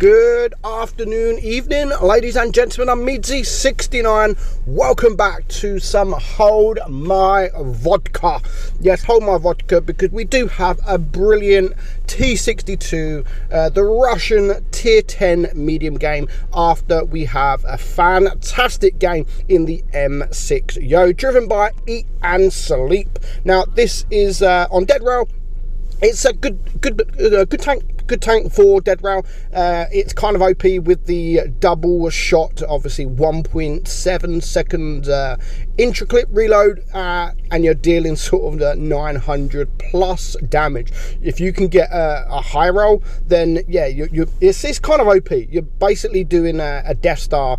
Good afternoon, evening, ladies and gentlemen. I'm meadsy69. Welcome back to some Hold My Vodka. Yes, Hold My Vodka, because we do have a brilliant T62, the Russian tier 10 medium game, after we have a fantastic game in the M6 Yo, driven by Eat and Sleep. Now, this is on dead rail. It's a good tank for dead rail. It's kind of OP with the double shot, obviously 1.7 second intra-clip reload, and you're dealing sort of 900 plus damage. If you can get a high roll, then yeah, it's kind of OP. You're basically doing a Death Star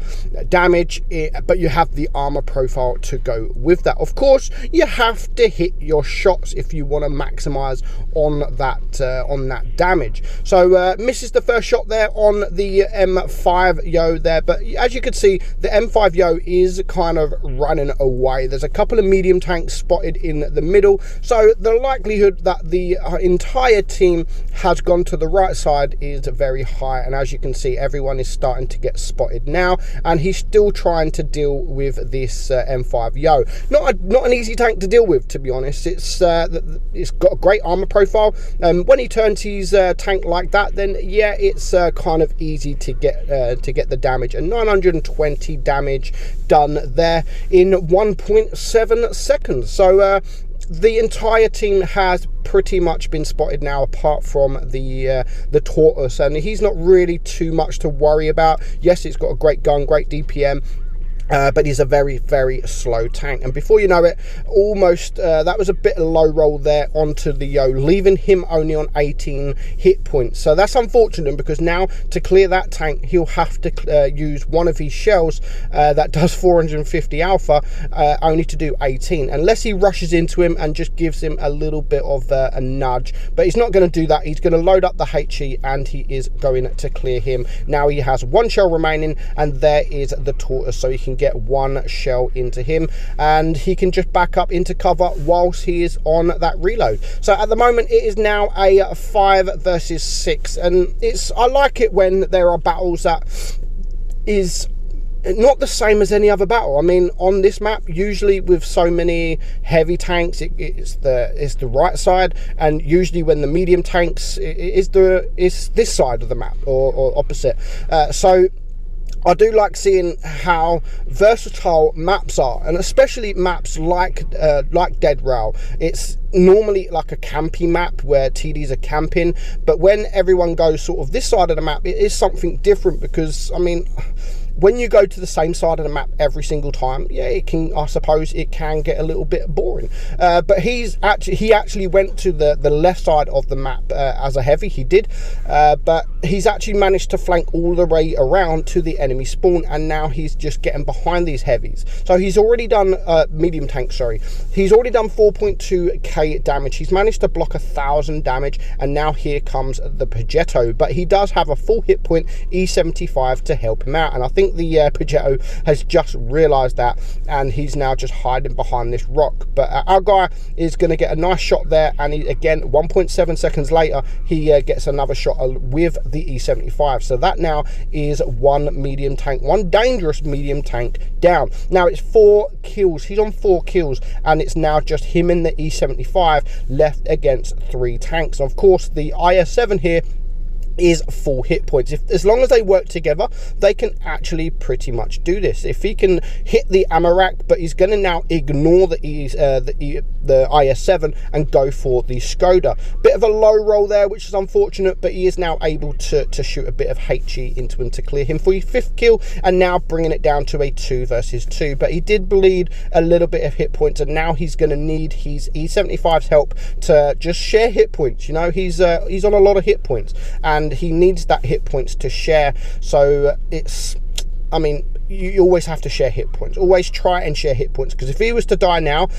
damage, but you have the armor profile to go with that. Of course, you have to hit your shots if you want to maximize on that damage. So misses the first shot there on the M5 Yo there, but as you can see, the M5 Yo is kind of running away. There's a couple of medium tanks spotted in the middle, so the likelihood that the entire team has gone to the right side is very high. And as you can see, everyone is starting to get spotted now, and he's still trying to deal with this M5 Yo. Not an easy tank to deal with, to be honest. It's got a great armor profile. When he turns his tank like that, then yeah, it's kind of easy to get the damage, and 920 damage done there in 1.7 seconds. So the entire team has pretty much been spotted now, apart from the Tortoise, and he's not really too much to worry about. Yes, it's got a great gun, great DPM, but he's a very, very slow tank. And before you know it, almost that was a bit of low roll there onto the Yo, leaving him only on 18 hit points. So that's unfortunate, because now to clear that tank, he'll have to use one of his shells that does 450 alpha, only to do 18, unless he rushes into him and just gives him a little bit of a nudge. But he's not going to do that. He's going to load up the HE, and he is going to clear him. Now he has one shell remaining, and there is the Tortoise, so he can get one shell into him, and he can just back up into cover whilst he is on that reload. So at the moment, it is now a 5 versus 6, and I like it when there are battles that is not the same as any other battle. I mean, on this map, usually with so many heavy tanks, it's the right side, and usually when the medium tanks is this side of the map, or opposite. So I do like seeing how versatile maps are, and especially maps like Dead Rail. It's normally like a campy map where TDs are camping, but when everyone goes sort of this side of the map, it is something different, because I mean, when you go to the same side of the map every single time, yeah, I suppose it can get a little bit boring. But he actually went to the left side of the map as a heavy. He did, but he's actually managed to flank all the way around to the enemy spawn, and now he's just getting behind these heavies. So he's already done medium tank. Sorry, he's already done 4.2k damage. He's managed to block 1,000 damage, and now here comes the Progetto. But he does have a full hit point E75 to help him out, and I think the Progetto has just realized that, and he's now just hiding behind this rock. But our guy is going to get a nice shot there, and he, again, 1.7 seconds later, he gets another shot with the E75. So that now is one medium tank, one dangerous medium tank down. Now it's 4 kills. He's on 4 kills, and it's now just him in the E75 left against 3 tanks. And of course, the IS7 here is full hit points. As long as they work together, they can actually pretty much do this. If he can hit the ammo rack, but he's going to now ignore the IS7 and go for the Skoda. Bit of a low roll there, which is unfortunate, but he is now able to shoot a bit of HE into him to clear him for his 5th kill, and now bringing it down to a 2 versus 2. But he did bleed a little bit of hit points, and now he's going to need his E75's help to just share hit points. You know, he's on a lot of hit points, and he needs that hit points to share. So I mean, you always have to share hit points. Always try and share hit points, because if he was to die now,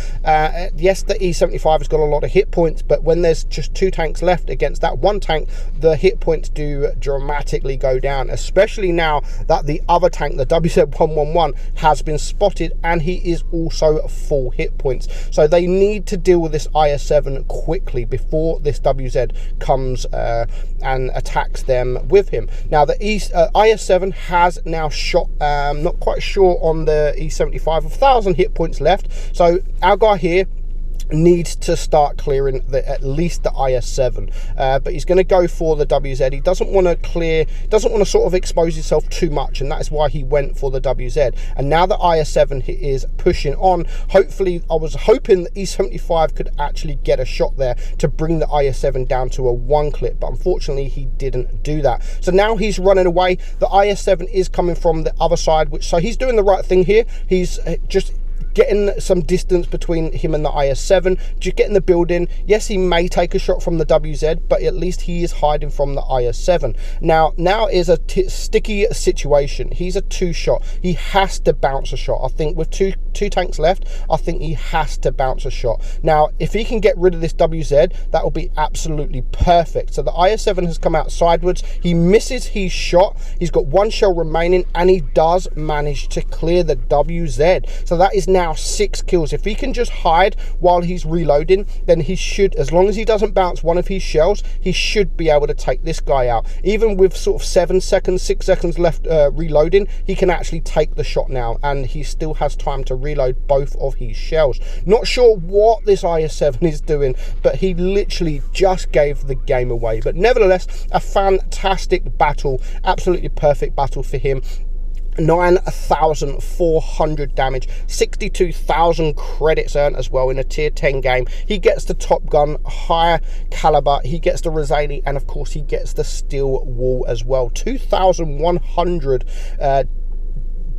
yes, the E75 has got a lot of hit points, but when there's just 2 tanks left against that 1 tank, the hit points do dramatically go down, especially now that the other tank, the WZ-111, has been spotted and he is also full hit points. So they need to deal with this IS-7 quickly before this WZ comes and attacks them with him. Now the IS-7 has now shot, not quite sure on the E75, 1,000 hit points left. So our guy here needs to start clearing at least the IS-7, but he's going to go for the WZ. He doesn't want to sort of expose himself too much, and that is why he went for the WZ. And now the IS-7 is pushing on. Hopefully, I was hoping the E75 could actually get a shot there to bring the IS-7 down to a 1 clip, but unfortunately he didn't do that. So now he's running away. The IS-7 is coming from the other side, so he's doing the right thing here. He's just getting some distance between him and the IS-7, just getting the building. Yes, he may take a shot from the WZ, but at least he is hiding from the IS-7. Now is a sticky situation. He's a 2-shot. He has to bounce a shot. I think with two tanks left, I think he has to bounce a shot. Now, if he can get rid of this WZ, that will be absolutely perfect. So the IS-7 has come out sideways. He misses his shot. He's got 1 shell remaining, and he does manage to clear the WZ. So that is now 6 kills. If he can just hide while he's reloading, then he should, as long as he doesn't bounce one of his shells, he should be able to take this guy out. Even with sort of 7 seconds, 6 seconds left reloading, he can actually take the shot now, and he still has time to reload both of his shells. Not sure what this IS-7 is doing, but he literally just gave the game away. But nevertheless, a fantastic battle, absolutely perfect battle for him. 9,400 damage, 62,000 credits earned as well in a tier 10 game. He gets the top gun, higher caliber, he gets the Rosali, and of course he gets the steel wall as well. 2,100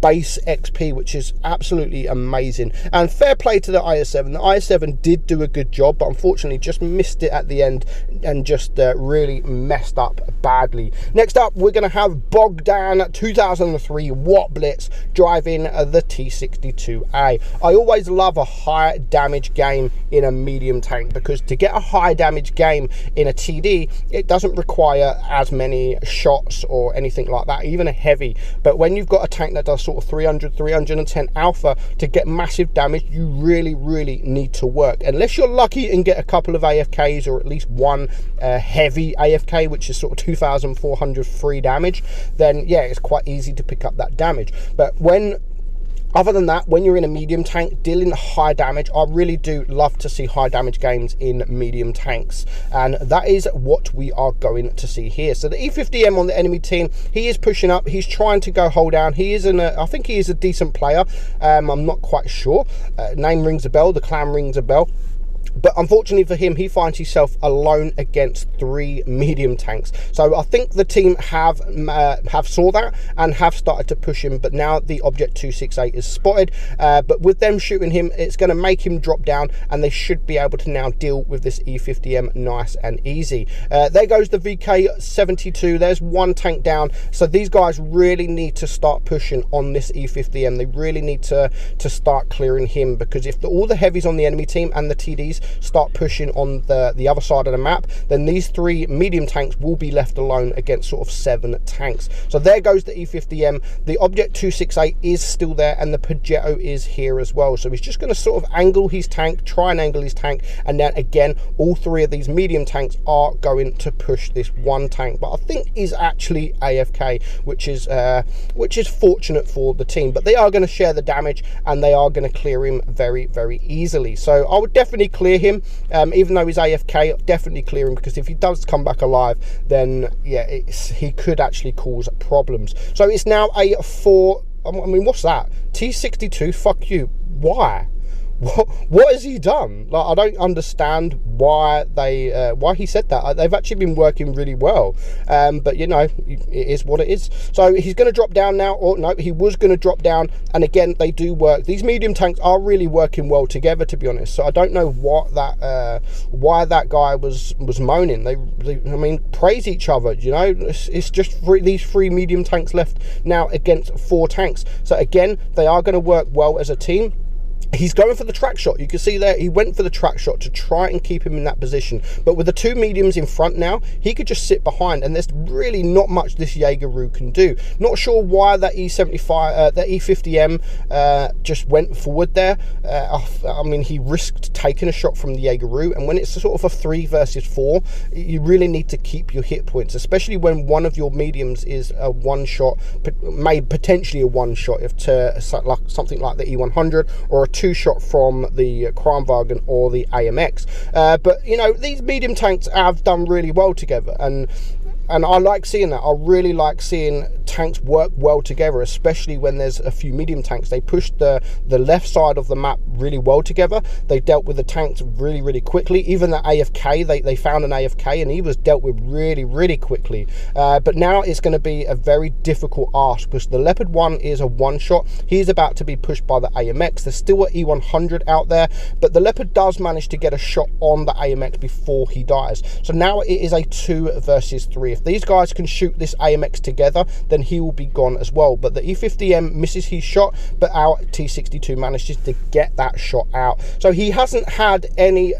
base XP, which is absolutely amazing. And fair play to the IS-7. The IS-7 did do a good job, but unfortunately just missed it at the end and just really messed up badly. Next up, we're going to have Bogdan 2003 Watt Blitz driving the T62A. I always love a high damage game in a medium tank, because to get a high damage game in a TD, it doesn't require as many shots or anything like that, even a heavy. But when you've got a tank that does sort of 300, 310 alpha, to get massive damage, you really need to work. Unless you're lucky and get a couple of AFKs, or at least one heavy AFK, which is sort of 2,400 free damage, then yeah, it's quite easy to pick up that damage. But other than that, when you're in a medium tank dealing high damage, I really do love to see high damage games in medium tanks, and that is what we are going to see here. So the E50M on the enemy team, he is pushing up, he's trying to go hold down. He is I think he is a decent player. I'm not quite sure. Name rings a bell, the clan rings a bell. But unfortunately for him, he finds himself alone against 3 medium tanks. So I think the team have saw that and have started to push him. But now the Object 268 is spotted. But with them shooting him, it's going to make him drop down, and they should be able to now deal with this E50M nice and easy. There goes the VK72. There's 1 tank down. So these guys really need to start pushing on this E50M. They really need to start clearing him, because if all the heavies on the enemy team and the TDs start pushing on the other side of the map, then these 3 medium tanks will be left alone against sort of 7 tanks. So there goes the E50M. The Object 268 is still there, and the Peugeot is here as well. So he's just going to sort of angle his tank, try and angle his tank, and then again, all 3 of these medium tanks are going to push this 1 tank. But I think he's actually AFK, which is fortunate for the team. But they are going to share the damage, and they are going to clear him very easily. So I would definitely clear him, even though he's AFK, definitely clear him, because if he does come back alive, then yeah, he could actually cause problems. So it's now a 4, I mean, what's that? T62, fuck you. Why what has he done? Like, I don't understand why he said that. They've actually been working really well, but you know, it is what it is. So he's going to drop down now, or no, he was going to drop down, and again, they do work. These medium tanks are really working well together, to be honest. So I don't know what that why that guy was moaning. They I mean, praise each other, you know. It's just these 3 medium tanks left now against 4 tanks. So again, they are going to work well as a team. He's going for the track shot. You can see there, he went for the track shot to try and keep him in that position. But with the 2 mediums in front now, he could just sit behind, and there's really not much this Jaeger can do. Not sure why that E75, that E50M just went forward there. I mean, he risked taking a shot from the Jaeger, and when it's sort of a 3 versus 4, you really need to keep your hit points, especially when one of your mediums is a 1 shot, maybe potentially a 1 shot if to something like the E100, or a 2 shot from the Kranwagen or the AMX. But you know, these medium tanks have done really well together, and I like seeing that. I really like seeing tanks work well together, especially when there's a few medium tanks. They pushed the left side of the map really well together. They dealt with the tanks really quickly. Even the AFK, they found an AFK, and he was dealt with really quickly. But now it's going to be a very difficult ask, because the Leopard 1 is a 1 shot. He's about to be pushed by the AMX. There's still an E100 out there, but the Leopard does manage to get a shot on the AMX before he dies. So now it is a 2 versus 3. If these guys can shoot this AMX together, then he will be gone as well. But the E50M misses his shot, but our T62 manages to get that shot out. So he hasn't had any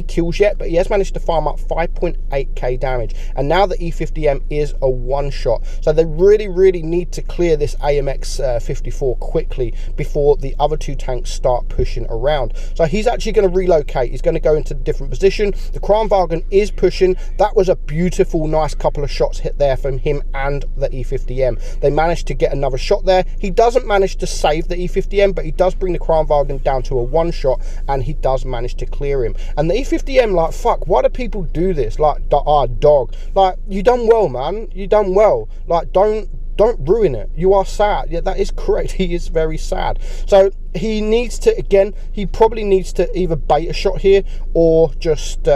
kills yet, but he has managed to farm up 5.8k damage, and now the E50M is a 1 shot. So they really need to clear this AMX 54 quickly before the other 2 tanks start pushing around. So he's actually going to relocate. He's going to go into a different position. The Kranwagen is pushing. That was a beautiful, nice couple of shots hit there from him and the E50M. They managed to get another shot there. He doesn't manage to save the E50M, but he does bring the Kranwagen down to a 1 shot, and he does manage to clear him. And the E50M, like, fuck, why do people do this? Like, dog, like, you done well, man. You done well. Like, don't ruin it. You are sad. Yeah, that is correct. He is very sad. So he needs to, again, he probably needs to either bait a shot here, or just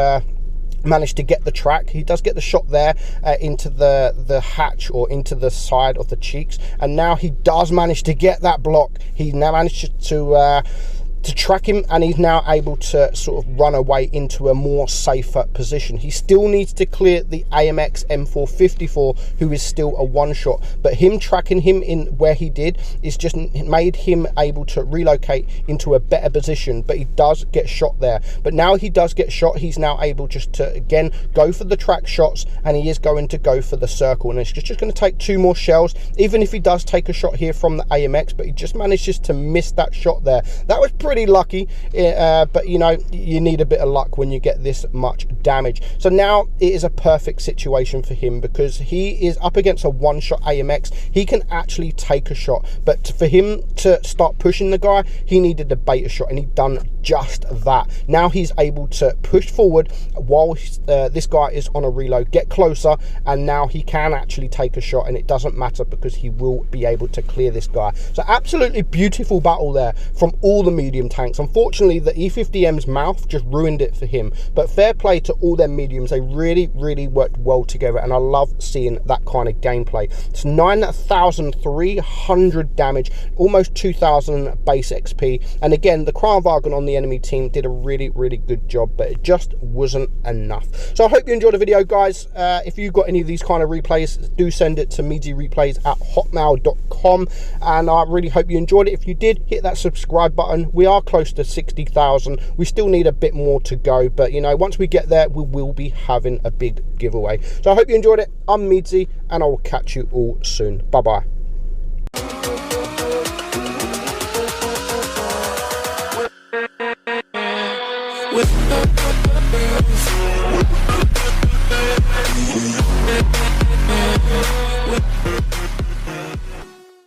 managed to get the track. He does get the shot there into the hatch, or into the side of the cheeks, and now he does manage to get that block. He now managed to track him, and he's now able to sort of run away into a more safer position. He still needs to clear the AMX M454, who is still a 1 shot, but him tracking him in where he did is just made him able to relocate into a better position. But he does get shot there. But now he does get shot, he's now able just to again go for the track shots, and he is going to go for the circle, and it's just going to take 2 more shells, even if he does take a shot here from the AMX. But he just manages to miss that shot there. That was pretty lucky, but you know, you need a bit of luck when you get this much damage. So now it is a perfect situation for him, because he is up against a 1 shot AMX. He can actually take a shot, but for him to start pushing the guy, he needed to bait a shot, and he done just that. Now he's able to push forward while this guy is on a reload, get closer, and now he can actually take a shot, and it doesn't matter because he will be able to clear this guy. So absolutely beautiful battle there from all the medium tanks. Unfortunately, the E50M's mouth just ruined it for him, but fair play to all their mediums. They really worked well together, and I love seeing that kind of gameplay. It's 9,300 damage, almost 2,000 base XP, and again, the Kranwagen on the enemy team did a really good job, but it just wasn't enough. So I hope you enjoyed the video, guys. If you've got any of these kind of replays, do send it to meadsyreplays@hotmail.com, and I really hope you enjoyed it. If you did, hit that subscribe button. We are close to 60,000. We still need a bit more to go, but you know, once we get there, we will be having a big giveaway. So I hope you enjoyed it. I'm Meadsy, and I will catch you all soon. Bye bye. With